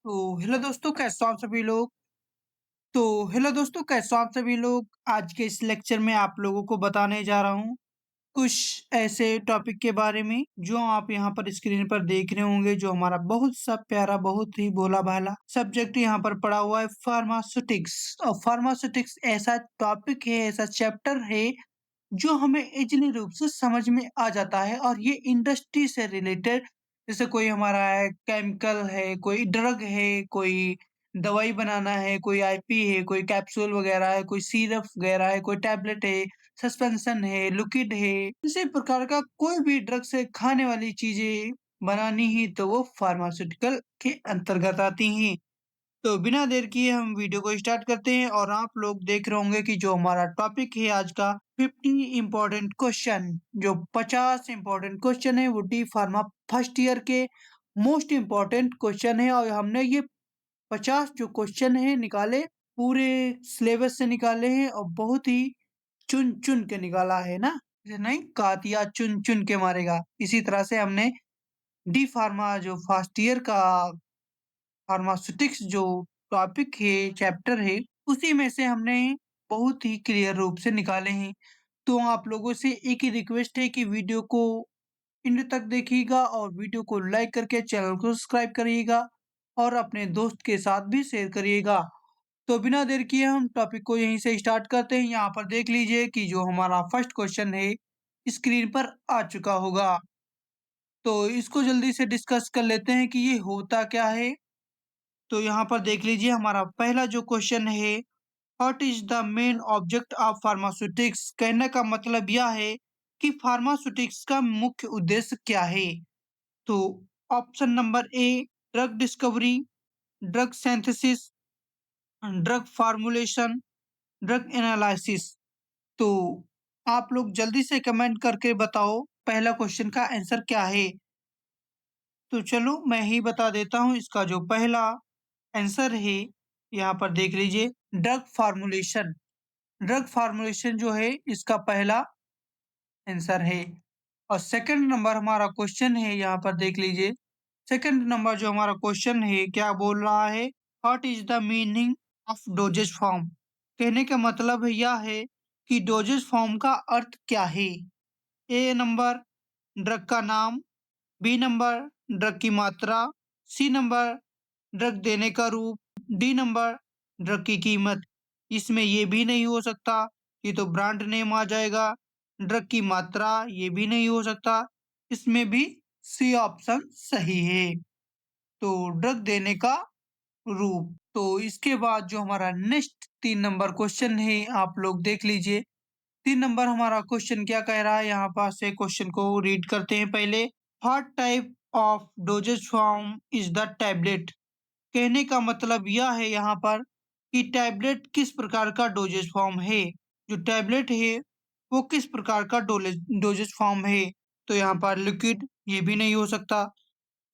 तो हेलो दोस्तों, कैसे हो आप सभी लोग। तो हेलो दोस्तों, कैसे हो आप सभी लोग। आज के इस लेक्चर में आप लोगों को बताने जा रहा हूँ कुछ ऐसे टॉपिक के बारे में जो आप यहाँ पर स्क्रीन पर देख रहे होंगे, जो हमारा बहुत सा प्यारा, बहुत ही भोला भाला सब्जेक्ट यहाँ पर पड़ा हुआ है, फार्मास्यूटिक्स। और फार्मास्यूटिक्स ऐसा टॉपिक है, ऐसा चैप्टर है जो हमें इजीली रूप से समझ में आ जाता है। और ये इंडस्ट्री से रिलेटेड, जैसे कोई हमारा है केमिकल है, कोई ड्रग है, कोई दवाई बनाना है, कोई आईपी है, कोई कैप्सूल वगैरह है, कोई सिरप वगैरह है, कोई टैबलेट है, सस्पेंशन है, लिक्विड है, इसी प्रकार का कोई भी ड्रग से खाने वाली चीजें बनानी ही तो वो फार्मास्यूटिकल के अंतर्गत आती हैं। तो बिना देर किए हम वीडियो को स्टार्ट करते हैं। और आप लोग देख रहे होंगे कि जो हमारा टॉपिक है आज का 50 इम्पोर्टेंट क्वेश्चन, जो 50 इम्पोर्टेंट क्वेश्चन है वो डी फार्मा फर्स्ट ईयर के मोस्ट इम्पोर्टेंट क्वेश्चन है। और हमने ये 50 जो क्वेश्चन है निकाले, पूरे सिलेबस से निकाले हैं और बहुत ही चुन चुन के निकाला है ना। जैसे नहीं कातिया चुन चुन के मारेगा, इसी तरह से हमने डी फार्मा जो फर्स्ट ईयर का फार्मास्यूटिक्स जो टॉपिक है, चैप्टर है, उसी में से हमने बहुत ही क्लियर रूप से निकाले हैं। तो आप लोगों से एक ही रिक्वेस्ट है कि वीडियो को एंड तक देखिएगा और वीडियो को लाइक करके चैनल को सब्सक्राइब करिएगा और अपने दोस्त के साथ भी शेयर करिएगा। तो बिना देर किए हम टॉपिक को यहीं से स्टार्ट करते हैं। यहाँ पर देख लीजिए कि जो हमारा फर्स्ट क्वेश्चन है स्क्रीन पर आ चुका होगा। तो इसको जल्दी से डिस्कस कर लेते हैं कि ये होता क्या है। तो यहाँ पर देख लीजिए, हमारा पहला जो क्वेश्चन है, what is the main object of pharmaceutics. कहने का मतलब यह है कि फार्मास्यूटिक्स का मुख्य उद्देश्य क्या है। तो ऑप्शन नंबर ए, drug discovery, drug synthesis, drug formulation, drug analysis. तो आप लोग जल्दी से कमेंट करके बताओ पहला क्वेश्चन का आंसर क्या है। तो चलो मैं ही बता देता हूँ, इसका जो पहला आंसर है यहाँ पर देख लीजिए, ड्रग फार्मूलेशन। ड्रग फार्मूलेशन जो है इसका पहला आंसर है। और सेकंड नंबर हमारा क्वेश्चन है, यहाँ पर देख लीजिए, सेकंड नंबर जो हमारा क्वेश्चन है क्या बोल रहा है, what is the meaning of doses form. कहने का मतलब यह है कि डोजेज फॉर्म का अर्थ क्या है। ए नंबर, ड्रग का नाम, बी नंबर, ड्रग की मात्रा, सी नंबर, ड्रग देने का रूप, डी नंबर, ड्रग की कीमत। इसमें ये भी नहीं हो सकता, ये तो ब्रांड नेम आ जाएगा। ड्रग की मात्रा ये भी नहीं हो सकता, इसमें भी सी ऑप्शन सही है। तो ड्रग देने का रूप। तो इसके बाद जो हमारा नेक्स्ट 3 नंबर क्वेश्चन है, आप लोग देख लीजिए। 3 नंबर हमारा क्वेश्चन क्या कह रहा है, यहाँ पास से क्वेश्चन को रीड करते हैं पहले। What type of doses form is the tablet. कहने का मतलब यह है यहाँ पर कि टैबलेट किस प्रकार का डोजेज फॉर्म है। जो टैबलेट है वो किस प्रकार का डोजेज फॉर्म है। तो यहाँ पर लिक्विड ये भी नहीं हो सकता,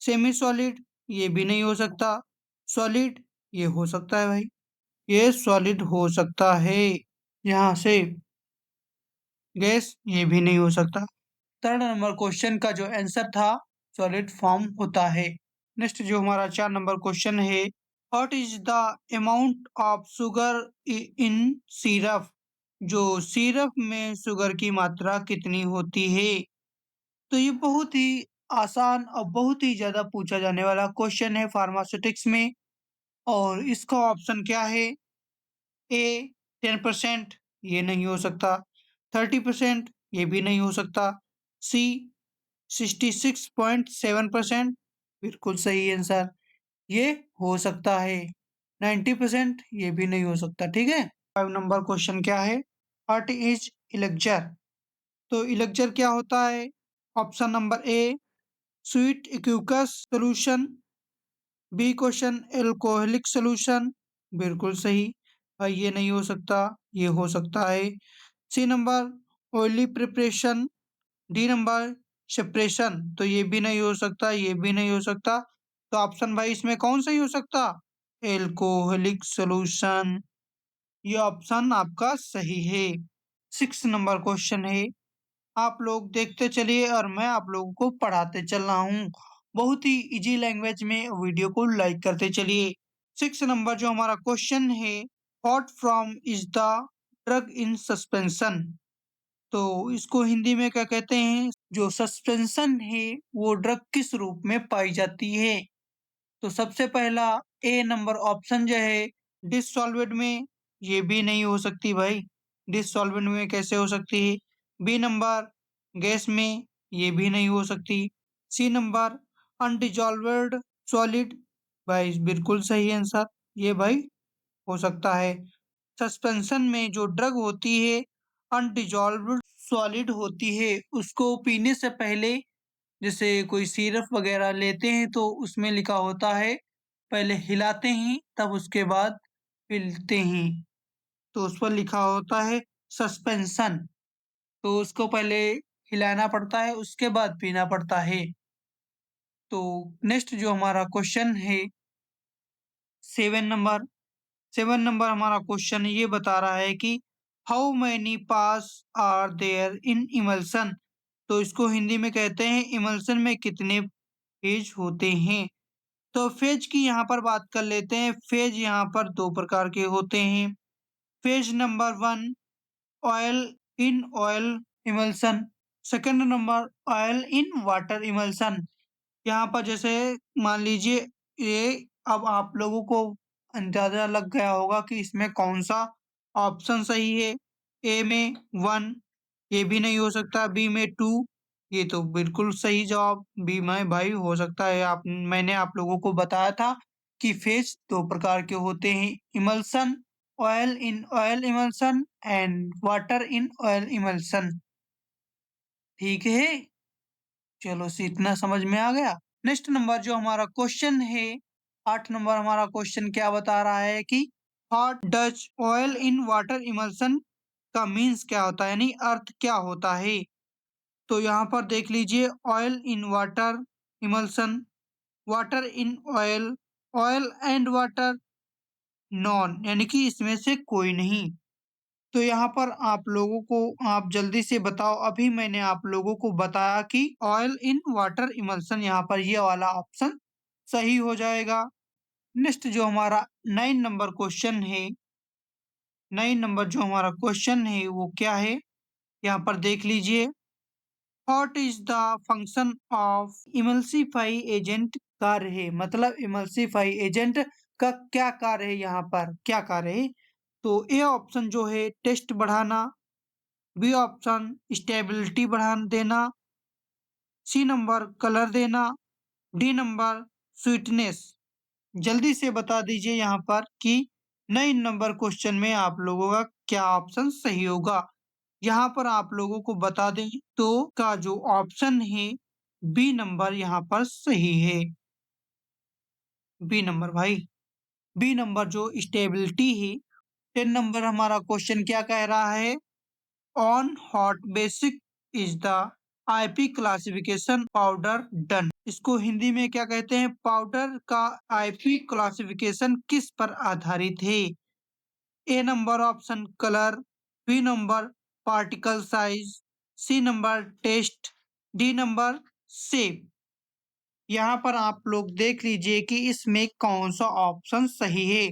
सेमी सॉलिड ये भी नहीं हो सकता, सॉलिड ये हो सकता है भाई, ये सॉलिड हो सकता है। यहाँ से गैस ये भी नहीं हो सकता। थर्ड नंबर क्वेश्चन का जो आंसर था, सॉलिड फॉर्म होता है। नेक्स्ट जो हमारा 4 नंबर क्वेश्चन है, what is the amount of sugar in syrup. जो सिरप में शुगर की मात्रा कितनी होती है। तो ये बहुत ही आसान और बहुत ही ज्यादा पूछा जाने वाला क्वेश्चन है फार्मास्यूटिक्स में। और इसका ऑप्शन क्या है, ए 10%, ये नहीं हो सकता। 30%, ये भी नहीं हो सकता। सी 66.7%, बिल्कुल सही आंसर, ये हो सकता है। 90%, ये भी नहीं हो सकता। ठीक है। 5 नंबर क्वेश्चन क्या है, व्हाट इज इलेक्जर। तो इलेक्जर क्या होता है। Option number A, sweet aqueous solution, B question alcoholic solution, बिल्कुल सही भाई, ये नहीं हो सकता, ये हो सकता है। C number, oily preparation, D number, separation. तो ये भी नहीं हो सकता, ये भी नहीं हो सकता। तो ऑप्शन भाई इसमें कौन सही हो सकता, एल्कोहलिक सोल्यूशन, ये ऑप्शन आपका सही है। 6 नंबर क्वेश्चन है, आप लोग देखते चलिए और मैं आप लोगों को पढ़ाते चल रहा हूँ। बहुत ही इजी लैंग्वेज में वीडियो को लाइक करते चलिए। 6 नंबर जो हमारा क्वेश्चन है, what from is the drug in suspension. तो इसको हिंदी में क्या कहते हैं, जो सस्पेंशन है वो ड्रग किस रूप में पाई जाती है। तो सबसे पहला ए नंबर ऑप्शन जो है, डिससॉल्वेट में, ये भी नहीं हो सकती भाई। डिससॉल्वेट में कैसे हो सकती है। बी नंबर गैस में, ये भी नहीं हो सकती। सी नंबर अनडिजॉल्व्ड सॉलिड, भाई बिल्कुल सही आंसर, ये भाई हो सकता है। सस्पेंशन में जो ड्रग होती है अनडिजॉल्व्ड सॉलिड होती है, उसको पीने से पहले जैसे कोई सिरप वगैरह लेते हैं तो उसमें लिखा होता है पहले हिलाते हैं तब उसके बाद पीते हैं। तो उस पर लिखा होता है सस्पेंशन। तो उसको पहले हिलाना पड़ता है उसके बाद पीना पड़ता है। तो नेक्स्ट जो हमारा क्वेश्चन है, 7 नंबर। 7 नंबर हमारा क्वेश्चन ये बता रहा है कि how many pass are there in emulsion. तो इसको हिंदी में कहते हैं इमल्सन में कितने फेज होते हैं। तो फेज की यहाँ पर बात कर लेते हैं। फेज यहाँ पर दो प्रकार के होते हैं। Phase number 1, oil in oil emulsion. Second number, oil in water emulsion. यहाँ पर जैसे मान लीजिए, ये अब आप लोगों को अंदाजा लग गया होगा कि इसमें कौन सा ऑप्शन सही है। ए में 1, ये भी नहीं हो सकता। बी में 2, ये तो बिल्कुल सही जवाब बी में भाई हो सकता है। आप मैंने आप लोगों को बताया था कि फेज दो प्रकार के होते हैं, emulsion, oil in oil emulsion and water in oil emulsion. ठीक है, चलो इतना समझ में आ गया। नेक्स्ट नंबर जो हमारा क्वेश्चन है, 8 नंबर हमारा क्वेश्चन क्या बता रहा है कि what does oil in water emulsion का मीन्स क्या होता है, यानी अर्थ क्या होता है। तो यहाँ पर देख लीजिए, oil in water emulsion, water in oil, oil and water, non, यानी कि इसमें से कोई नहीं। तो यहाँ पर आप लोगों को, आप जल्दी से बताओ, अभी मैंने आप लोगों को बताया कि ऑयल इन वाटर इमल्सन, यहाँ पर ये वाला ऑप्शन सही हो जाएगा। नेक्स्ट जो हमारा 9 नंबर क्वेश्चन है, 9 नंबर जो हमारा क्वेश्चन है वो क्या है, यहाँ पर देख लीजिए। What is the function of emulsify agent कार्य है, मतलब इमल्सिफाई एजेंट का क्या कार्य है, यहाँ पर क्या कार्य है। तो ए ऑप्शन जो है टेस्ट बढ़ाना, बी ऑप्शन स्टेबिलिटी बढ़ा देना, सी नंबर कलर देना, डी नंबर स्वीटनेस। जल्दी से बता दीजिए यहाँ पर कि 9 नंबर क्वेश्चन में आप लोगों का क्या ऑप्शन सही होगा। यहाँ पर आप लोगों को बता दें तो का जो ऑप्शन है बी नंबर यहाँ पर सही है। बी नंबर भाई, बी नंबर जो स्टेबिलिटी है। 10 नंबर हमारा क्वेश्चन क्या कह रहा है, on hot basic is the IP classification powder done. इसको हिंदी में क्या कहते हैं, पाउडर का आईपी क्लासिफिकेशन किस पर आधारित है। A number option colour, B number particle size, C number taste, D number shape. यहाँ पर आप लोग देख लीजिए कि इसमें कौन सा ऑप्शन सही है।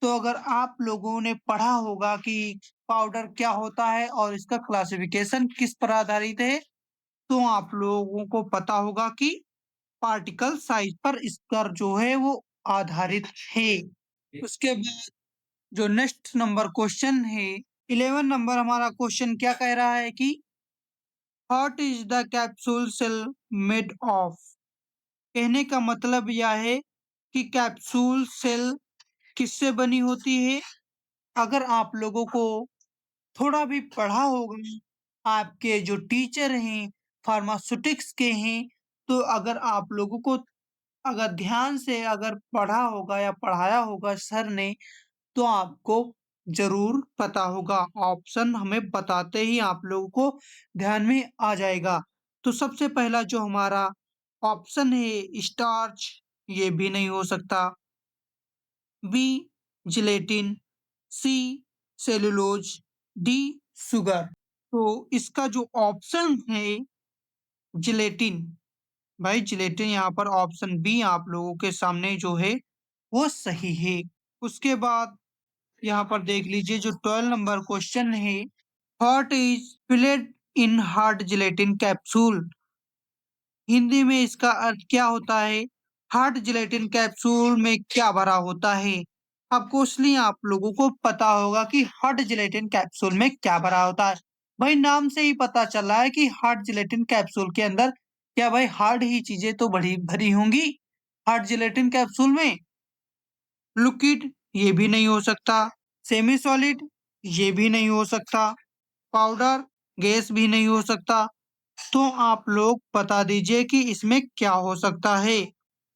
तो अगर आप लोगों ने पढ़ा होगा कि पाउडर क्या होता है और इसका क्लासिफिकेशन किस पर आधारित है, तो आप लोगों को पता होगा कि पार्टिकल साइज पर इसका जो है वो आधारित है। उसके बाद जो नेक्स्ट नंबर क्वेश्चन है, 11 नंबर हमारा क्वेश्चन क्या कह रहा है कि what is the capsule shell made of. कहने का मतलब यह है कि कैप्सूल सेल किससे बनी होती है। अगर आप लोगों को थोड़ा भी पढ़ा होगा, आपके जो टीचर हैं फार्मास्यूटिक्स के हैं, तो अगर आप लोगों को अगर ध्यान से अगर पढ़ा होगा या पढ़ाया होगा सर ने, तो आपको जरूर पता होगा। ऑप्शन हमें बताते ही आप लोगों को ध्यान में आ जाएगा। तो सबसे पहला जो हमारा ऑप्शन है स्टार्च, ये भी नहीं हो सकता। बी जिलेटिन, सी सेलुलोज, डी शुगर। तो इसका जो ऑप्शन है जिलेटिन, भाई जिलेटिन यहाँ पर ऑप्शन बी आप लोगों के सामने जो है वो सही है। उसके बाद यहाँ पर देख लीजिए जो 12 नंबर क्वेश्चन है, what is fillet in hard gelatin capsule. Hindi में इसका अर्थ क्या होता है? हार्ड जिलेटिन कैप्सूल में क्या भरा होता है? अब क्वेश्चन आप लोगों को पता होगा कि हार्ड जिलेटिन कैप्सूल में क्या भरा होता है। भाई नाम से ही पता चल रहा है कि हार्ड जिलेटिन कैप्सूल के अंदर क्या भाई हार्ड ही चीजें तो बड़ी भरी होंगी। हार्ड जिलेटिन कैप्सूल में लिक्विड ये भी नहीं हो सकता, सेमी सॉलिड ये भी नहीं हो सकता, पाउडर गैस भी नहीं हो सकता। तो आप लोग बता दीजिए कि इसमें क्या हो सकता है।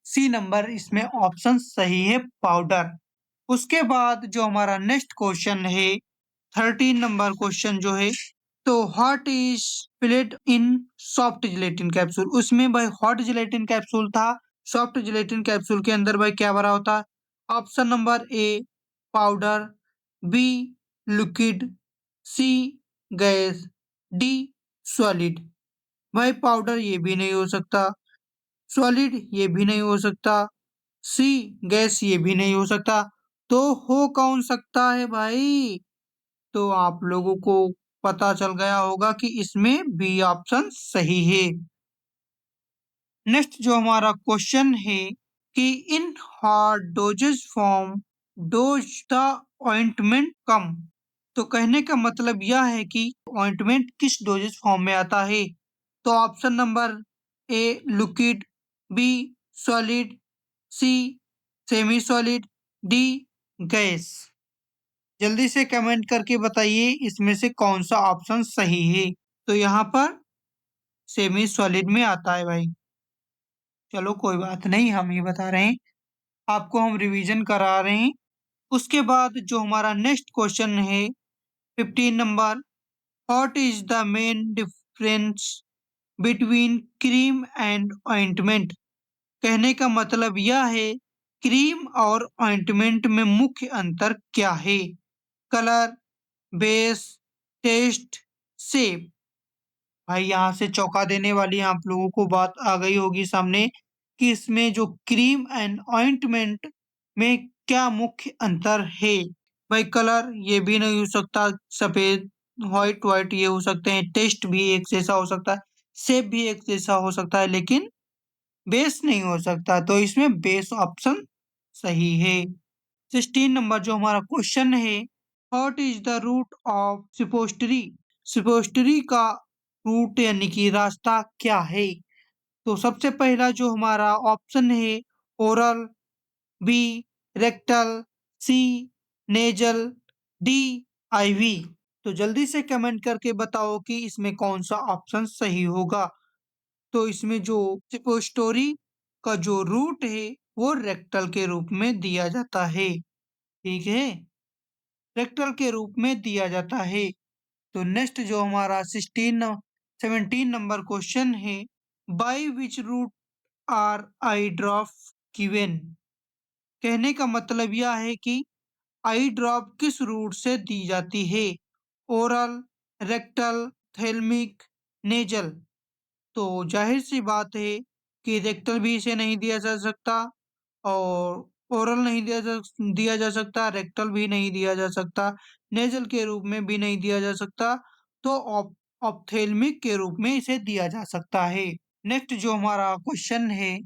सी नंबर इसमें ऑप्शन सही है, पाउडर। उसके बाद जो हमारा नेक्स्ट क्वेश्चन है, 13 नंबर क्वेश्चन जो है, तो what is plate in soft gelatin capsule. उसमें भाई हॉट जिलेटिन कैप्सूल था, सॉफ्ट जिलेटिन कैप्सूल के अंदर भाई क्या भरा होता है? Option number A powder, B liquid, C gas, D solid. भाई पाउडर ये भी नहीं हो सकता, सॉलिड ये भी नहीं हो सकता, सी गैस ये भी नहीं हो सकता। तो हो कौन सकता है भाई? तो आप लोगों को पता चल गया होगा कि इसमें बी ऑप्शन सही है। नेक्स्ट जो हमारा क्वेश्चन है कि in hard dosages form does the ointment come. तो कहने का मतलब यह है कि ऑइंटमेंट किस डोजेज फॉर्म में आता है। तो option number A liquid, B solid, C semi solid, D gas. जल्दी से कमेंट करके बताइए इसमें से कौन सा ऑप्शन सही है। तो यहाँ पर सेमी सॉलिड में आता है भाई। चलो कोई बात नहीं, हम ही बता रहे हैं, आपको हम रिवीजन करा रहे हैं। उसके बाद जो हमारा नेक्स्ट क्वेश्चन है, 15 number, what is the main difference between cream and ointment. कहने का मतलब यह है क्रीम और ऑइंटमेंट में मुख्य अंतर क्या है? Colour, base, taste, shape. भाई यहाँ से चौंका देने वाली आप लोगों को बात आ गई होगी सामने कि इसमें जो क्रीम एंड ऑइंटमेंट में क्या मुख्य अंतर है। भाई कलर ये भी नहीं हो सकता, सफेद व्हाइट व्हाइट ये हो सकते हैं, टेस्ट भी एक जैसा हो सकता है, शेप भी एक जैसा हो सकता है, लेकिन बेस नहीं हो सकता। तो इसमें बेस ऑप्शन सही है। 16 नंबर जो हमारा क्वेश्चन है, what is the route of suppository. Suppository का रूट यानी कि रास्ता क्या है? तो सबसे पहला जो हमारा ऑप्शन है, ओरल, बी रेक्टल, सी नेजल, डी आईवी। तो जल्दी से कमेंट करके बताओ कि इसमें कौन सा ऑप्शन सही होगा। तो इसमें जो सिपोस्टोरी का जो रूट है वो रेक्टल के रूप में दिया जाता है। ठीक है, रेक्टल के रूप में दिया जाता है। तो नेक्स्ट जो हमारा 17 नंबर क्वेश्चन है, by which route are I drop given. कहने का मतलब यह है कि आई ड्रॉप किस रूट से दी जाती है? Oral, rectal, ophthalmic, nasal. तो जाहिर सी बात है कि रेक्टल भी इसे नहीं दिया जा सकता, और ओरल नहीं दिया जा सकता, रेक्टल भी नहीं दिया जा सकता, नेजल के रूप में भी नहीं दिया जा सकता। तो ऑप्थेल्मिक के रूप में इसे दिया जा सकता है। नेक्स्ट जो हमारा क्वेश्चन है,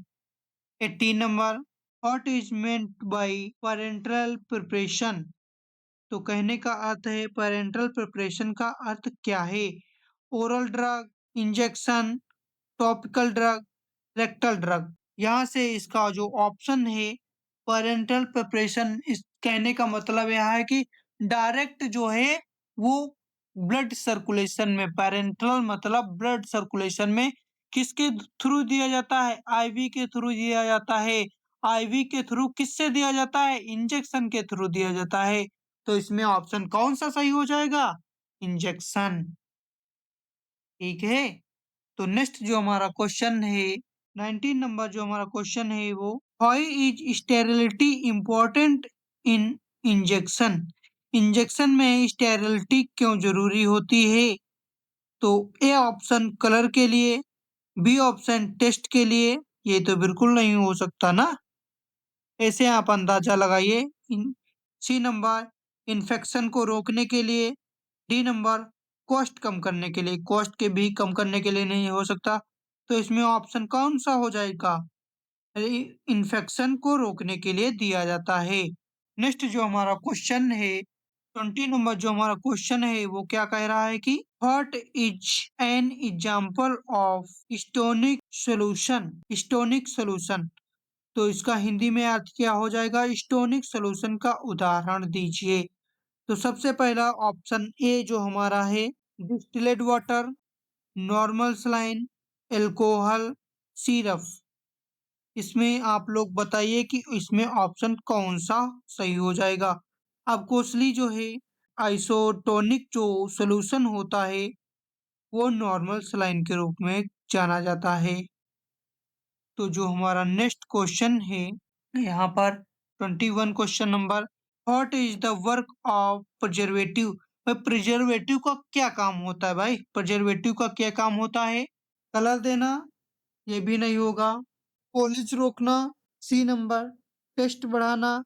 18 number, what is meant by parental preparation. तो कहने का अर्थ है पेरेंटल प्रिपरेशन का अर्थ क्या है? Oral drug, injection, topical drug, rectal drug. यहाँ से इसका जो ऑप्शन है पेरेंटल प्रिपरेशन, इस कहने का मतलब यह है कि डायरेक्ट जो है वो ब्लड सर्कुलेशन में, पेरेंटल मतलब ब्लड सर्कुलेशन में किसके थ्रू दिया जाता है? आईवी के थ्रू दिया जाता है। आईवी के थ्रू किससे दिया जाता है? इंजेक्शन के थ्रू दिया जाता है। तो इसमें ऑप्शन कौन सा सही हो जाएगा? इंजेक्शन। ठीक है। तो नेक्स्ट जो हमारा क्वेश्चन है, 19 नंबर जो हमारा क्वेश्चन है वो, why is sterility important in injection. Injection में स्टेरिलिटी क्यों जरूरी होती है? तो ए ऑप्शन कलर के लिए, बी ऑप्शन टेस्ट के लिए, ये तो बिल्कुल नहीं हो सकता ना। ऐसे आप अंदाजा लगाइए। सी नंबर इन्फेक्शन को रोकने के लिए। डी नंबर कॉस्ट कम करने के लिए, कॉस्ट के भी कम करने के लिए नहीं हो सकता। तो इसमें ऑप्शन कौन सा हो जाएगा? इन्फेक्शन को रोकने के लिए दिया जाता है। नेक्स्ट जो हमारा क्वेश्चन है, 20 नंबर जो हमारा क्वेश्चन है वो क्या कह रहा है कि what is an example of isotonic solution. Isotonic solution, तो इसका हिंदी में अर्थ क्या हो जाएगा? स्टोनिक सोल्यूशन का उदाहरण दीजिए। तो सबसे पहला ऑप्शन ए जो हमारा है, distillate water, normal saline, alcohol, syrup. इसमें आप लोग बताइए कि इसमें ऑप्शन कौन सा सही हो जाएगा। अब कोसली जो है, आइसोटोनिक जो सोल्यूशन होता है वो नॉर्मल सलाइन के रूप में जाना जाता है। तो जो हमारा नेक्स्ट क्वेश्चन है यहाँ पर 21 question number, what is the work of preservative. भाई प्रिजर्वेटिव का क्या काम होता है? भाई प्रिजर्वेटिव का क्या काम होता है? कलर देना, ये भी नहीं होगा। पॉलिश रोकना, सी नंबर टेस्ट बढ़ाना,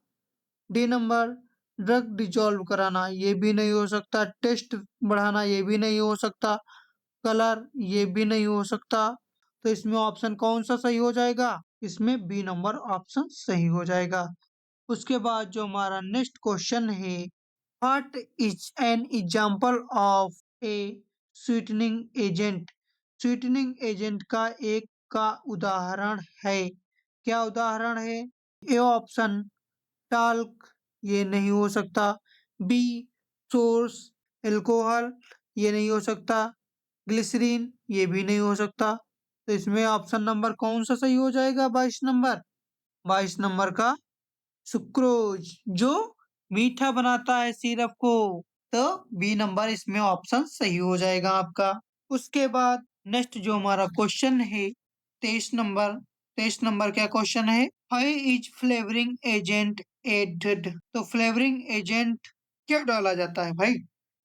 डी नंबर ड्रग डिजॉल्व कराना, ये भी नहीं हो सकता। टेस्ट बढ़ाना, ये भी नहीं हो सकता। कलर, ये भी नहीं हो सकता। तो इसमें ऑप्शन कौन सा सही हो जाएगा? इसमें बी नंबर ऑप्शन सही हो जाएगा। उसके बाद जो हमारा नेक्स्ट क्वेश्चन है, what is an example of A sweetening agent. Sweetening agent का एक का उदाहरण है, क्या उदाहरण है? ए ऑप्शन टाल्क, ये नहीं हो सकता। बी सोर्स एल्कोहल, ये नहीं हो सकता। ग्लिसरीन, ये भी नहीं हो सकता। तो इसमें ऑप्शन नंबर कौन सा सही हो जाएगा? 22 नंबर। 22 नंबर का सुक्रोज, जो मीठा बनाता है सिरप को। तो बी नंबर इसमें ऑप्शन सही हो जाएगा आपका। उसके बाद नेक्स्ट जो हमारा क्वेश्चन है 23 नंबर। 23 नंबर क्या क्वेश्चन है? Why is flavouring agent added. तो फ्लेवरिंग एजेंट क्यों डाला जाता है भाई?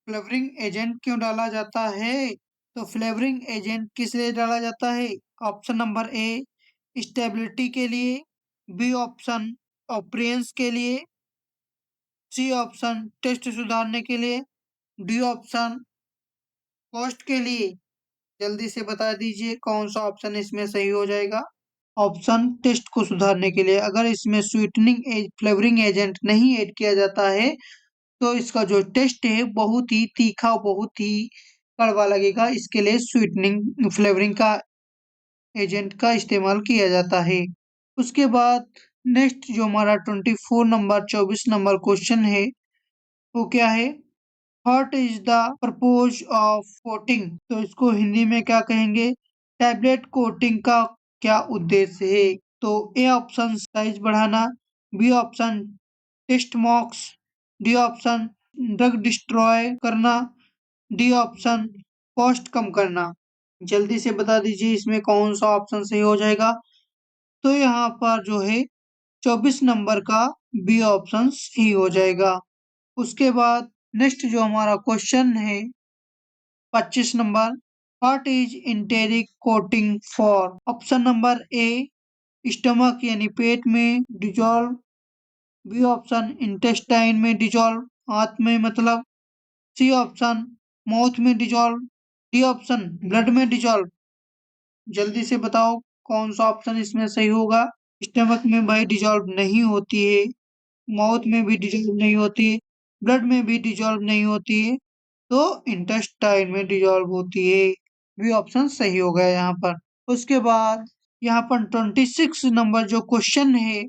फ्लेवरिंग एजेंट क्यों डाला जाता है? तो फ्लेवरिंग एजेंट किस लिए डाला जाता है? ऑप्शन नंबर ए स्टेबिलिटी के लिए, बी ऑप्शन ऑपरेंस के लिए, सी ऑप्शन टेस्ट सुधारने के लिए, डी ऑप्शन कॉस्ट के लिए। जल्दी से बता दीजिए कौन सा ऑप्शन इसमें सही हो जाएगा। ऑप्शन टेस्ट को सुधारने के लिए। अगर इसमें स्वीटनिंग फ्लेवरिंग एजेंट नहीं ऐड किया जाता है तो इसका जो टेस्ट है बहुत ही तीखा, बहुत ही कड़वा लगेगा। इसके लिए स्वीटनिंग फ्लेवरिंग का एजेंट का इस्तेमाल किया जाता है। उसके बाद नेक्स्ट जो हमारा 24 नंबर 24 नंबर क्वेश्चन है वो क्या है? What is the purpose of coating. तो इसको हिंदी में क्या कहेंगे? टैबलेट कोटिंग का क्या उद्देश्य है? तो ए ऑप्शन साइज बढ़ाना, B option taste marks, D option drug destroy करना, डी ऑप्शन कॉस्ट कम करना। जल्दी से बता दीजिए इसमें कौन सा ऑप्शन सही हो जाएगा। तो यहाँ पर जो है 24 नंबर का बी ऑप्शन सही हो जाएगा। उसके बाद नेक्स्ट जो हमारा क्वेश्चन है 25 number, what is enteric coating for. Option number A stomach यानी पेट में डिजॉल्व, बी ऑप्शन इंटेस्टाइन में डिजॉल्व आंत में मतलब, सी ऑप्शन माउथ में डिजॉल्व, डी ऑप्शन ब्लड में डिजॉल्व। जल्दी से बताओ कौन सा ऑप्शन इसमें सही होगा। स्टमक में भाई डिजॉल्व नहीं होती है, माउथ में भी डिजॉल्व नहीं होती है, ब्लड में भी डिजॉल्व नहीं होती है, तो इंटेस्टाइन में डिजॉल्व होती है। भी ऑप्शन सही हो गया यहाँ पर। उसके बाद यहाँ पर 26 नंबर जो क्वेश्चन है,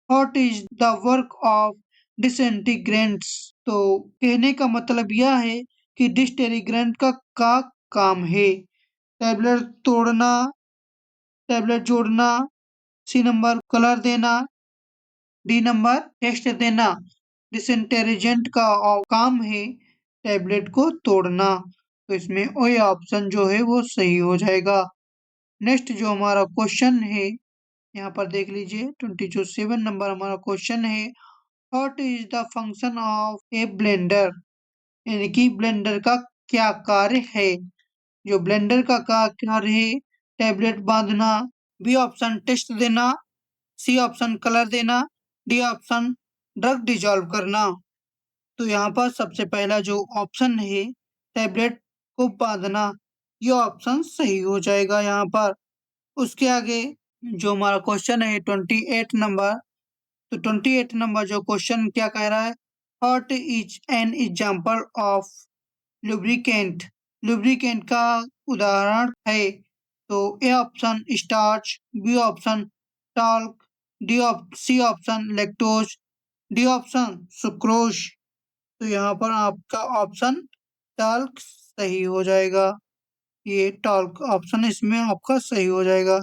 what is the work of disintegrants. तो कहने का मतलब यह है कि डिसइंटीग्रेंट का काम है टैबलेट तोड़ना, टैबलेट जोड़ना, सी नंबर कलर देना, डी नंबर टेस्ट देना। डिसइंटेलिजेंट का काम है टैबलेट को तोड़ना। तो इसमें ओ ऑप्शन जो है वो सही हो जाएगा। नेक्स्ट जो हमारा क्वेश्चन है यहाँ पर देख लीजिए 27 नंबर हमारा क्वेश्चन है, what is the function of A blender. यानी कि ब्लेंडर का क्या कार्य है? जो ब्लेंडर का कार्य है टैबलेट बांधना, बी ऑप्शन टेस्ट देना, सी ऑप्शन कलर देना, डी ऑप्शन ड्रग डिजॉल्व करना। तो यहाँ पर सबसे पहला जो ऑप्शन है टैबलेट को बांधना, ये ऑप्शन सही हो जाएगा यहाँ पर। उसके आगे जो हमारा क्वेश्चन है 28 नंबर, तो 28 नंबर जो क्वेश्चन क्या कह रहा है, what is an example of lubricant. Lubricant का उदाहरण है। तो A option starch, B option talc, C option lactose, D option sucrose. तो यहाँ पर आपका ऑप्शन टाल्क सही हो जाएगा। ये टाल्क ऑप्शन इसमें आपका सही हो जाएगा।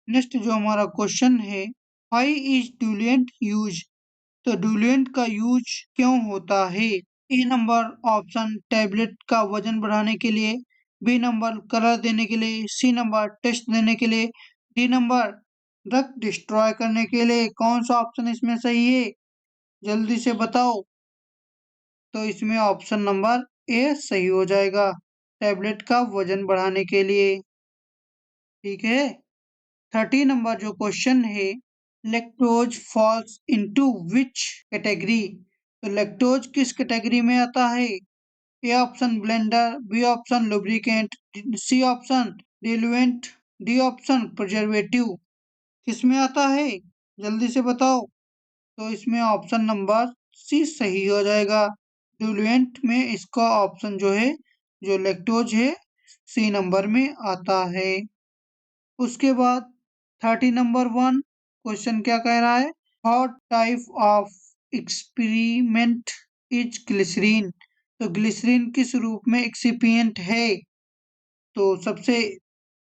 नेक्स्ट जो हमारा क्वेश्चन है, व्हाई इज डिलूएंट यूज। तो डिलूएंट का यूज क्यों होता है। ए नंबर ऑप्शन टैबलेट का वजन बढ़ाने के लिए, बी नंबर कलर देने के लिए, सी नंबर टेस्ट देने के लिए, डी नंबर ड्रग डिस्ट्रॉय करने के लिए। कौन सा ऑप्शन इसमें सही है, जल्दी से बताओ। तो इसमें ऑप्शन नंबर ए सही हो जाएगा, टैबलेट का वजन बढ़ाने के लिए। ठीक है। 30 नंबर जो क्वेश्चन है, lactose falls into which category. तो लैक्टोज किस कैटेगरी में आता है। A option blender, B option lubricant, C option diluent, D option preservative. किसमें आता है, जल्दी से बताओ। तो इसमें ऑप्शन नंबर सी सही हो जाएगा। डिलूएंट में इसका ऑप्शन जो है, जो लैक्टोज है, सी नंबर में आता है। उसके बाद 30 नंबर 1 क्वेश्चन क्या कह रहा है, what type of experiment is glycerin. तो ग्लिसरीन किस रूप में एक्सिपिएंट है। तो सबसे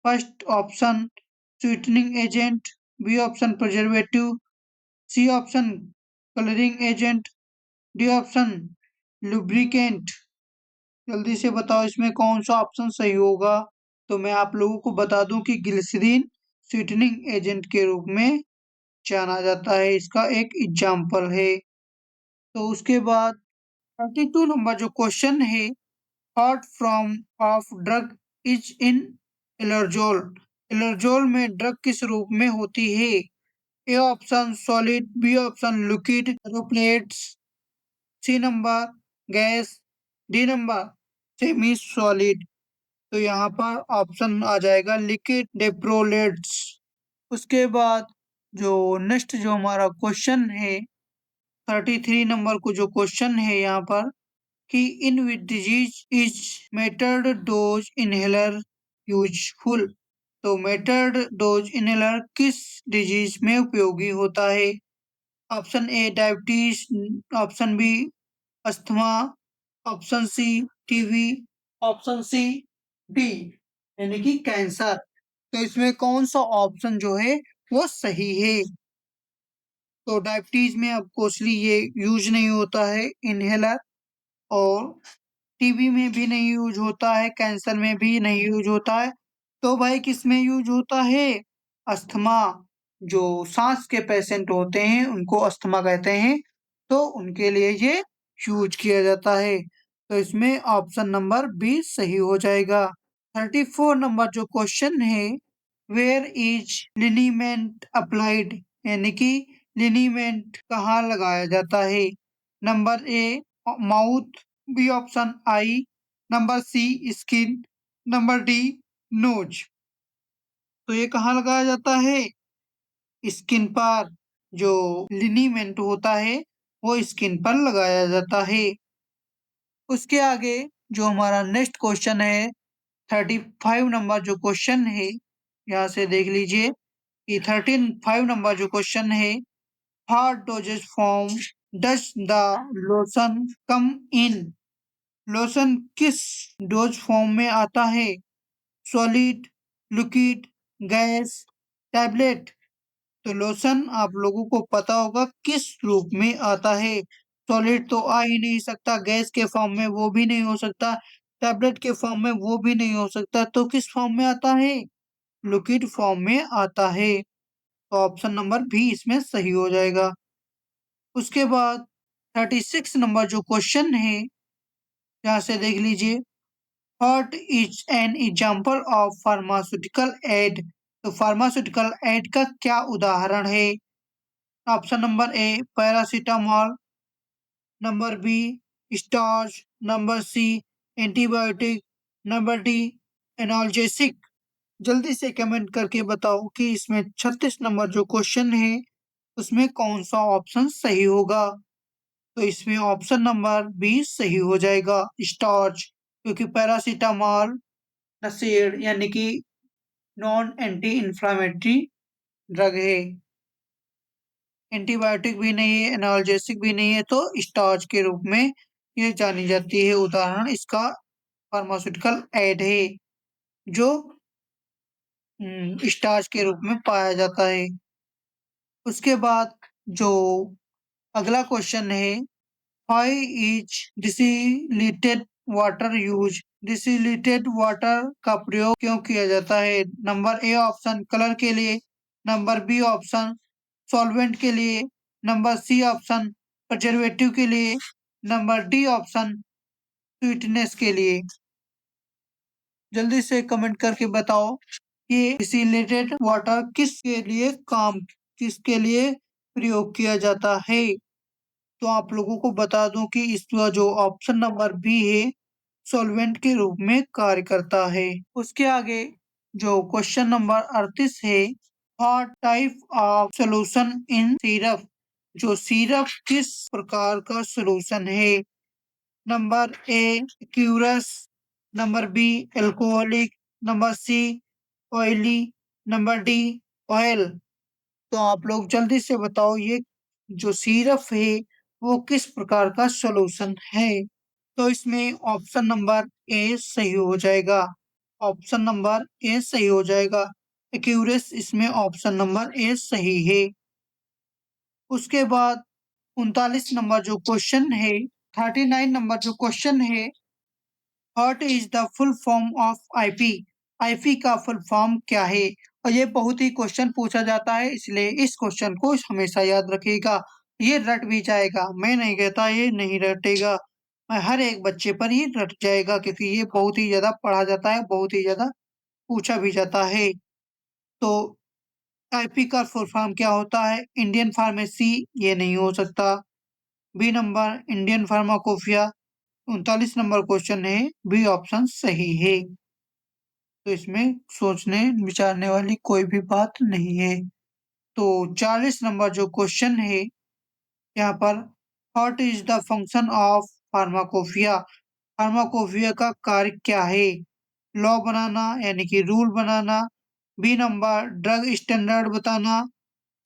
first option sweetening agent, B option preservative, C option colouring agent, D option lubricant. जल्दी से बताओ इसमें कौन सा ऑप्शन सही होगा। तो मैं आप लोगों को बता दूं कि ग्लिसरीन स्वीटनिंग एजेंट के रूप में जाना जाता है, इसका एक एग्जाम्पल है। तो उसके बाद 32 नंबर जो क्वेश्चन है, what form of drug is in aerosol. Aerosol में ड्रग किस रूप में होती है। A option solid, B option liquid droplets, C number gas, D number semi solid. तो यहाँ पर ऑप्शन आ जाएगा लिक्विड डेप्रोलेट्स। उसके बाद जो नेक्स्ट जो हमारा क्वेश्चन है 33 नंबर को जो क्वेश्चन है यहाँ पर, कि in which disease is metered dose inhaler useful. तो मेटर्ड डोज इनहेलर किस डिजीज में उपयोगी होता है। Option A diabetes, option B asthma, option C TB, option C D यानी कि कैंसर। तो इसमें कौन सा ऑप्शन जो है वो सही है। तो डायबिटीज में अब कोसली ये यूज नहीं होता है इनहेलर, और टीबी में भी नहीं यूज होता है, कैंसर में भी नहीं यूज होता है। तो भाई किस में यूज होता है, अस्थमा। जो सांस के पेशेंट होते हैं उनको अस्थमा कहते हैं, तो उनके लिए ये यूज किया जाता है। तो इसमें ऑप्शन नंबर बी सही हो जाएगा। 34 नंबर जो क्वेश्चन है, वेयर इज लिनीमेंट अप्लाइड, यानी कि लिनीमेंट कहाँ लगाया जाता है। Number A mouth, B option eye, number C skin, number D nose. तो ये कहाँ लगाया जाता है, स्किन पर। जो लिनीमेंट होता है वो स्किन पर लगाया जाता है। उसके आगे जो हमारा नेक्स्ट क्वेश्चन है 35 नंबर जो क्वेश्चन है, यहाँ से देख लीजिए कि 35 नंबर जो क्वेश्चन है, hard dosages form does the lotion come in. Lotion किस डोज फॉर्म में आता है, सॉलिड, लिक्विड, गैस, टैबलेट। तो लोशन आप लोगों को पता होगा किस रूप में आता है। सॉलिड तो आ ही नहीं सकता, गैस के फॉर्म में वो भी नहीं हो सकता, टैबलेट के फॉर्म में वो भी नहीं हो सकता, तो किस फॉर्म में आता है, लिक्विड फॉर्म में आता है। तो ऑप्शन नंबर बी इसमें सही हो जाएगा। उसके बाद 36 नंबर जो क्वेश्चन है, यहाँ से देख लीजिए, what is an example of pharmaceutical aid? तो फार्मास्यूटिकल एड का क्या उदाहरण है? Option number A paracetamol, number B starch, number C antibiotic, number D analgesic. जल्दी से कमेंट करके बताओ कि इसमें 36 नंबर जो क्वेश्चन है उसमें कौन सा ऑप्शन सही होगा। तो इसमें ऑप्शन नंबर बी सही हो जाएगा, स्टार्च, क्योंकि पैरासीटामोल नसेड यानी कि नॉन एंटी इंफ्लेमेटरी ड्रग है, एंटीबायोटिक भी नहीं है, एनाल्जेसिक भी नहीं है, तो स्टार्च के रूप में ये जानी जाती है। उदाहरण इसका फार्मास्यूटिकल एड है जो स्टार्च के रूप में पाया जाता है। उसके बाद जो अगला क्वेश्चन है, why is distilled water use? Distilled water का प्रयोग क्यों किया जाता है? नंबर ए ऑप्शन कलर के लिए, नंबर बी ऑप्शन सॉल्वेंट के लिए, नंबर सी ऑप्शन प्रिजर्वेटिव के लिए, नंबर डी ऑप्शन स्वीटनेस के लिए। जल्दी से कमेंट करके बताओ कि डिसिलेटेड वाटर किसके लिए प्रयोग किया जाता है। तो आप लोगों को बता दूं कि इसका जो ऑप्शन नंबर बी है सॉल्वेंट के रूप में कार्य करता है। उसके आगे जो क्वेश्चन नंबर 38 है, what type of solution in syrup? जो सिरप किस प्रकार का सॉल्यूशन है? Number A aqueous, number B alcoholic, number C oily, number D oil. तो आप लोग जल्दी से बताओ ये जो सिरप है वो किस प्रकार का सॉल्यूशन है। तो इसमें ऑप्शन नंबर ए सही हो जाएगा, ऑप्शन नंबर ए सही हो जाएगा, एक्यूरेस इसमें ऑप्शन नंबर ए सही है। उसके बाद 39 नंबर जो क्वेश्चन है, 39 नंबर जो क्वेश्चन है, what is the full form of IP? IP का फुल फॉर्म क्या है? और ये बहुत ही क्वेश्चन पूछा जाता है, इसलिए इस क्वेश्चन को हमेशा याद रखिएगा। ये रट भी जाएगा, मैं नहीं कहता ये नहीं रटेगा, मैं हर एक बच्चे पर ये रट जाएगा, क्योंकि ये बहुत ही ज्यादा पढ़ा जाता है, बहुत ही ज्यादा पूछा भी जाता है। तो आईपी का फुल फॉर्म क्या होता है? इंडियन फार्मेसी, ये नहीं हो सकता। B number Indian pharmacopoeia. 39 number question है, बी ऑप्शन सही है। तो इसमें सोचने विचारने वाली कोई भी बात नहीं है। तो 40 नंबर जो क्वेश्चन है यहाँ पर, what is the function of pharmacopoeia? Pharmacopoeia का कार्य क्या है? लॉ बनाना यानी कि रूल बनाना, बी नंबर ड्रग स्टैंडर्ड बताना,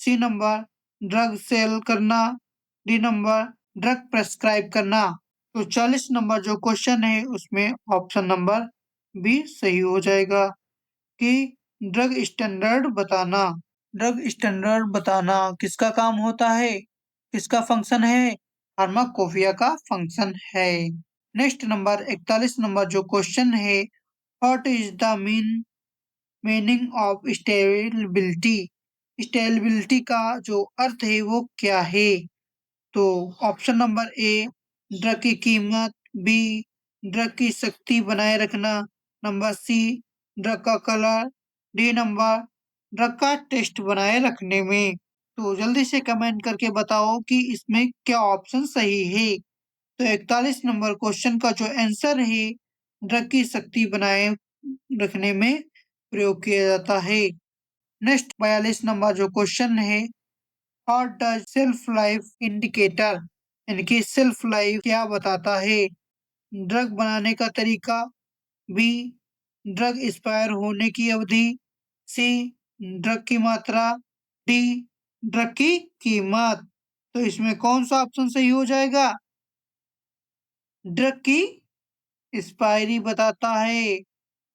सी नंबर ड्रग सेल करना, डी नंबर ड्रग प्रेस्क्राइब करना। तो 40 नंबर जो क्वेश्चन है उसमें ऑप्शन नंबर बी सही हो जाएगा कि ड्रग स्टैंडर्ड बताना। ड्रग स्टैंडर्ड बताना किसका काम होता है, किसका फंक्शन है? फार्माकोपिया का फंक्शन है। नेक्स्ट नंबर 41 नंबर जो क्वेश्चन है, what is the meaning of stability? Stability का जो अर्थ है वो क्या है? तो ऑप्शन नंबर ए ड्रग की कीमत, बी ड्रग की शक्ति बनाए रखना, नंबर सी ड्रग का कलर, डी नंबर ड्रग का टेस्ट बनाए रखने में। तो जल्दी से कमेंट करके बताओ कि इसमें क्या ऑप्शन सही है। तो 41 नंबर क्वेश्चन का जो आंसर है, ड्रग की शक्ति बनाए रखने में प्रयोग किया जाता है। नेक्स्ट 42 नंबर जो क्वेश्चन है, what does self life indicator? यानी कि सेल्फ लाइफ क्या बताता है? ड्रग बनाने का तरीका, बी ड्रग एक्सपायर होने की अवधि, सी ड्रग की मात्रा, डी ड्रग की कीमत। तो इसमें कौन सा ऑप्शन सही हो जाएगा? ड्रग की एक्सपायरी बताता है।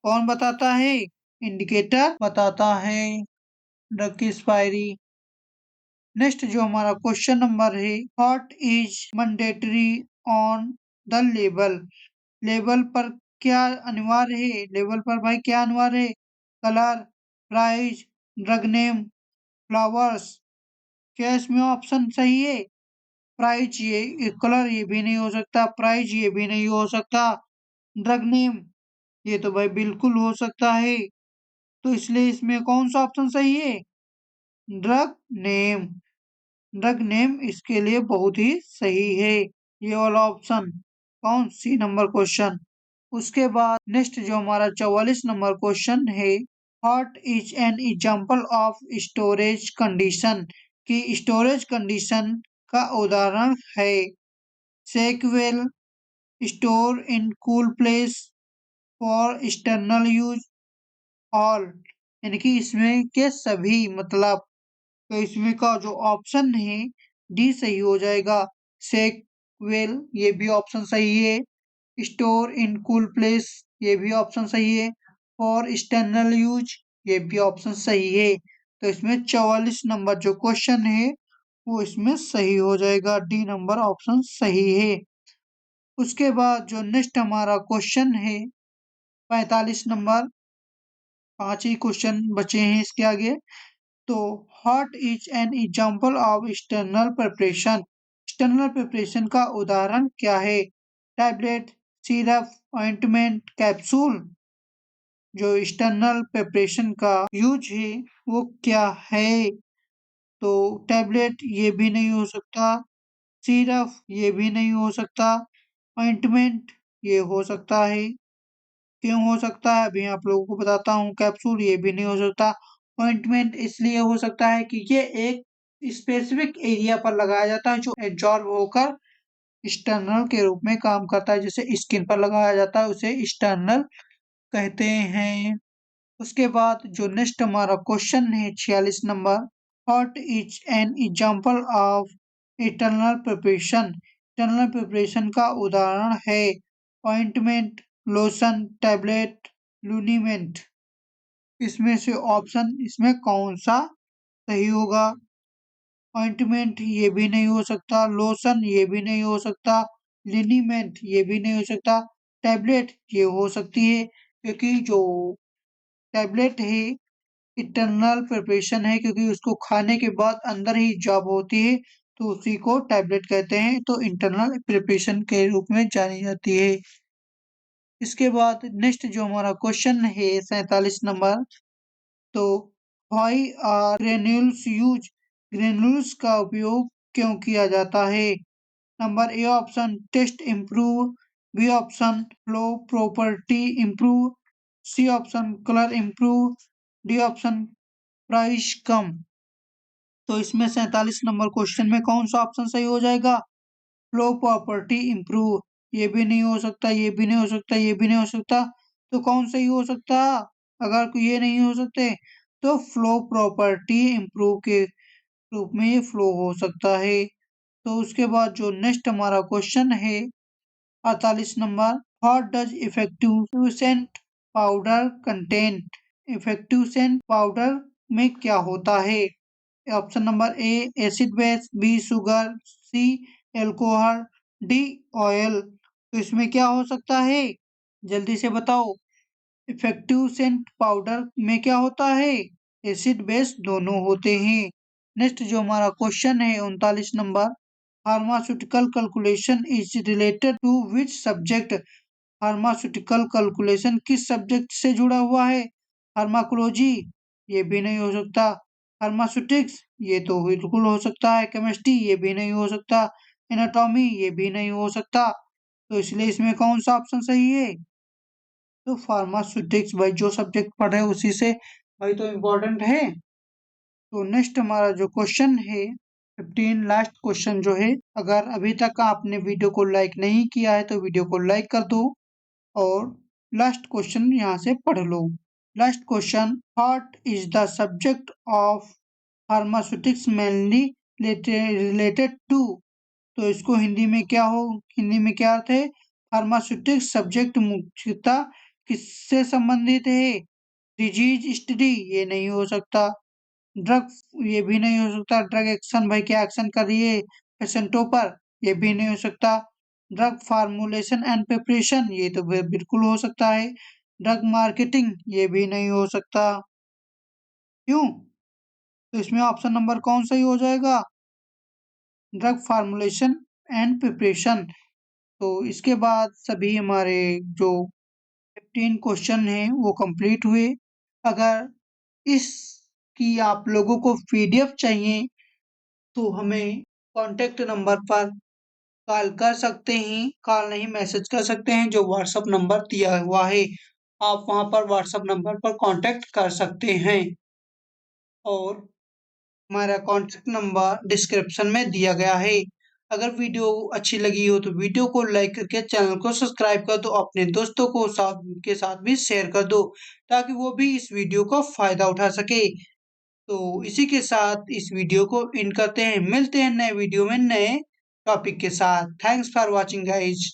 कौन बताता है? इंडिकेटर बताता है ड्रग की एक्सपायरी। नेक्स्ट जो हमारा क्वेश्चन नंबर है, what is mandatory on the label? Label पर क्या अनिवार्य है? लेबल पर भाई क्या अनिवार्य है? Colour, price, drug name, flowers. क्या इसमें ऑप्शन सही है? प्राइस ये कलर ये भी नहीं हो सकता, प्राइस ये भी नहीं हो सकता, ड्रग नेम ये तो भाई बिल्कुल हो सकता है। तो इसलिए इसमें कौन सा ऑप्शन सही है? Drug name. ड्रग नेम इसके लिए बहुत ही सही है, ये वाला ऑप्शन। कौन? C number question. उसके बाद नेक्स्ट जो हमारा 44 नंबर क्वेश्चन है, what is an example of storage condition, की स्टोरेज कंडीशन का उदाहरण है। Sequel, store in cool place, for external use, all. यानी कि इसमें के सभी मतलब। तो इसमें का जो ऑप्शन है डी सही हो जाएगा। सेक्वेल ये भी ऑप्शन सही है। स्टोर इन कूल प्लेस ये भी ऑप्शन सही है। फॉर एक्सटर्नल यूज ये भी ऑप्शन सही है। तो इसमें 44 नंबर जो क्वेश्चन है वो इसमें सही हो जाएगा, डी नंबर ऑप्शन सही है। उसके बाद जो नेक्स्ट हमारा क्वेश्चन है 45 नंबर, 5 ही क्वेश्चन बचे हैं इसके आगे। तो what is an example of external preparation, external preparation का उदाहरण क्या है? Tablet, syrup, ointment, capsule. जो एक्सटर्नल प्रिपरेशन का यूज है वो क्या है? तो टैबलेट ये भी नहीं हो सकता, सिरप ये भी नहीं हो सकता, ऑइंटमेंट ये हो सकता है। क्यों हो सकता है अभी आप लोगों को बताता हूँ। कैप्सूल ये भी नहीं हो सकता। ऑइंटमेंट इसलिए हो सकता है कि ये एक स्पेसिफिक एरिया पर लगाया जाता है जो एब्जॉर्ब होकर एक्सटर्नल के रूप में काम करता है। जैसे स्किन पर लगाया जाता है उसे एक्सटर्नल कहते हैं। उसके बाद जो नेक्स्ट हमारा क्वेश्चन है 46 number, what is an example of internal preparation, internal preparation का उदाहरण है। Ointment, lotion, tablet, liniment. इसमें से ऑप्शन इसमें कौन सा सही होगा? ऑइंटमेंट ये भी नहीं हो सकता, लोशन ये भी नहीं हो सकता, लिनीमेंट ये भी नहीं हो सकता, टैबलेट ये हो सकती है। क्योंकि जो टैबलेट है इंटरनल प्रिपरेशन है, क्योंकि उसको खाने के बाद अंदर ही जॉब होती है, तो उसी को टैबलेट कहते हैं। तो इंटरनल प्रिपरेशन के रूप में जानी जाती है। इसके बाद नेक्स्ट जो हमारा क्वेश्चन है 47 नंबर, तो why are granules use, granules का उपयोग क्यों किया जाता है? Number A option taste improve, B option flow property improve, C option colour improve, D option price कम। तो इसमें 47 नंबर क्वेश्चन में कौन सा ऑप्शन सही हो जाएगा? फ्लो प्रॉपर्टी इम्प्रूव ये भी नहीं हो सकता, ये भी नहीं हो सकता, ये भी नहीं हो सकता। तो कौन सही हो सकता? अगर ये नहीं हो सकते तो फ्लो प्रॉपर्टी इम्प्रूव के रूप में ये फ्लो हो सकता है। तो उसके बाद जो नेक्स्ट हमारा क्वेश्चन है 48 number, what does effervescent powder contain, effervescent powder में क्या होता है? Option number A acid base, B sugar, C alcohol, D oil. तो इसमें क्या हो सकता है? जल्दी से बताओ। इफेक्टिव सेंट पाउडर में क्या होता है? एसिड बेस दोनों होते हैं। नेक्स्ट जो हमारा क्वेश्चन है 39 number, pharmaceutical calculation is related to which subject, pharmaceutical calculation किस सब्जेक्ट से जुड़ा हुआ है? फार्माकोलॉजी ये भी नहीं हो सकता, फार्मास्यूटिक्स ये तो बिल्कुल हो सकता है, केमिस्ट्री ये भी नहीं हो सकता, एनाटॉमी ये भी नहीं हो सकता। तो इसलिए इसमें कौन सा ऑप्शन सही है? तो फार्मास्यूटिक्स भाई जो सब्जेक्ट पढ़े उसी से भाई तो इम्पोर्टेंट है। तो नेक्स्ट हमारा जो क्वेश्चन है 15 लास्ट क्वेश्चन जो है, अगर अभी तक आपने वीडियो को लाइक नहीं किया है तो वीडियो को लाइक कर दो और लास्ट क्वेश्चन यहाँ से पढ़ लो। Last question, what is the subject of pharmaceutics mainly related to. तो इसको हिंदी में क्या हो, हिंदी में क्या अर्थ है? फार्मास्यूटिक्स सब्जेक्ट मुख्यतः किससे संबंधित है? डिजीज स्टडी ये नहीं हो सकता, ड्रग ये भी नहीं हो सकता, ड्रग एक्शन भाई क्या एक्शन कर रही है पेशेंटों पर ये भी नहीं हो सकता, ड्रग फार्मूलेशन एंड प्रिपरेशन ये तो बिल्कुल हो सकता है, ड्रग मार्केटिंग ये भी नहीं हो सकता। क्यों? तो इसमें ऑप्शन नंबर कौन सही हो जाएगा? Drug formulation and preparation. तो इसके बाद सभी हमारे जो 15 क्वेश्चन हैं वो कंप्लीट हुए। अगर इसकी आप लोगों को पीडीएफ चाहिए तो हमें कॉन्टैक्ट नंबर पर कॉल कर सकते हैं, कॉल नहीं मैसेज कर सकते हैं जो व्हाट्सएप नंबर दिया हुआ है। आप वहाँ पर व्हाट्सएप नंबर पर कॉन्टैक्ट कर सकते हैं और हमारा कॉन्टैक्ट नंबर डिस्क्रिप्शन में दिया गया है। अगर वीडियो अच्छी लगी हो तो वीडियो को लाइक करके चैनल को सब्सक्राइब कर दो, अपने दोस्तों को के साथ भी शेयर कर दो ताकि वो भी इस वीडियो का फायदा उठा सके। तो इसी के साथ इस वीडियो को एंड करते हैं। मिलते हैं नए वीडियो में नए टॉपिक के साथ। Thanks for watching guys.